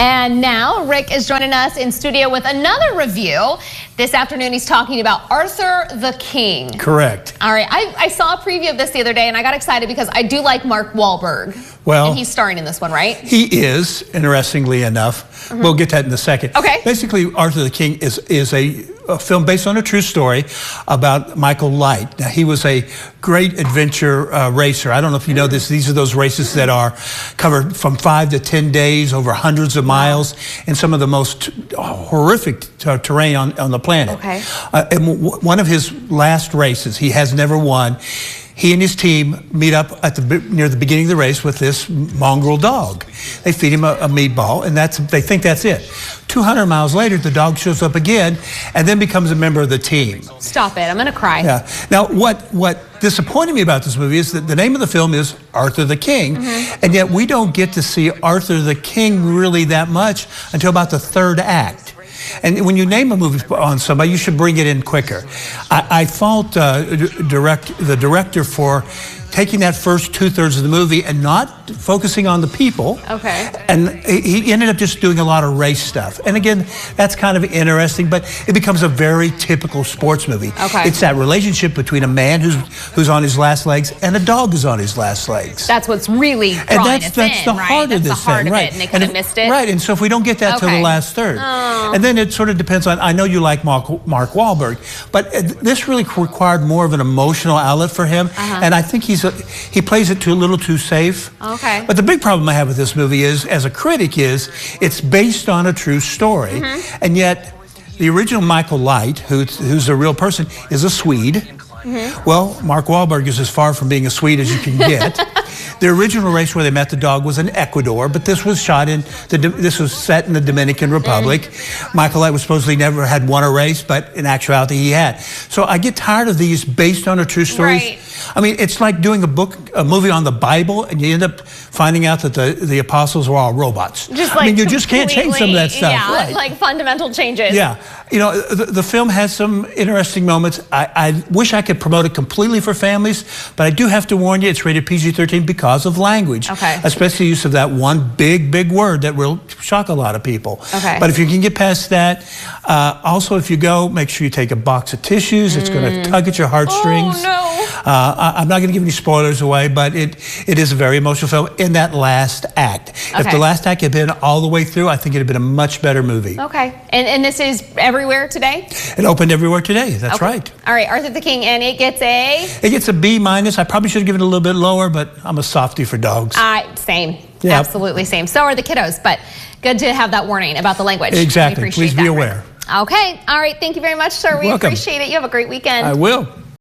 And now Rick is joining us in studio with another review. This afternoon he's talking about Arthur the King. Correct. All right, I saw a preview of this the other day and I got excited because I do like Mark Wahlberg. Well, and he's starring in this one, right? He is, interestingly enough. We'll get that in a second. Okay. Basically, Arthur the King is a film based on a true story about Michael Light. Now, he was a great adventure racer. I don't know if you know this. These are those races that are covered from 5 to 10 days over hundreds of miles in some of the most horrific terrain on the planet. Okay. And one of his last races, he has never won. He and his team meet up at near the beginning of the race with this mongrel dog. They feed him a meatball, and they think that's it. 200 miles later, the dog shows up again and then becomes a member of the team. Stop it. I'm going to cry. Yeah. Now, what disappointed me about this movie is that the name of the film is Arthur the King, and yet we don't get to see Arthur the King really that much until about the third act. And when you name a movie on somebody, you should bring it in quicker. I fault the director for taking that first 2/3 of the movie and not focusing on the people. Okay. And he ended up just doing a lot of race stuff. And again, that's kind of interesting, but it becomes a very typical sports movie. Okay. It's that relationship between a man who's on his last legs and a dog who's on his last legs. That's what's really drawing us that's the in, heart right? of this the heart thing, of right? it, and they could have missed it. Right, and so if we don't get that till the last third, and then it sort of depends on. I know you like Mark Wahlberg, but this really required more of an emotional outlet for him, and I think he plays it a little too safe. Okay. But the big problem I have with this movie is, as a critic, it's based on a true story, and yet the original Michael Light, who's a real person, is a Swede. Well, Mark Wahlberg is as far from being a Swede as you can get. The original race where they met the dog was in Ecuador, but this was set in the Dominican Republic. Michael Light was supposedly never had won a race, but in actuality he had. So I get tired of these based on a true stories. Right. I mean, it's like doing a movie on the Bible, and you end up finding out that the apostles were all robots. I mean, you just can't change some of that stuff. Yeah, right. like fundamental changes. Yeah. You know, the film has some interesting moments. I wish I could promote it completely for families, but I do have to warn you, it's rated PG-13 because of language. Okay. Especially use of that one big word that will shock a lot of people. Okay. But if you can get past that, also if you go, make sure you take a box of tissues. It's going to tug at your heartstrings. Oh, no. I'm not going to give any spoilers away, but it is a very emotional film in that last act. If the last act had been all the way through, I think it would have been a much better movie. Okay. And this is everywhere today? It opened everywhere today. That's right. All right, Arthur the King, and it gets a? It gets a B-. I probably should have given it a little bit lower, but I'm a softie for dogs. Same. Yep. Absolutely same. So are the kiddos, but good to have that warning about the language. Exactly. Please be aware. Okay. All right. Thank you very much, sir. We Welcome. appreciate it. You have a great weekend. I will.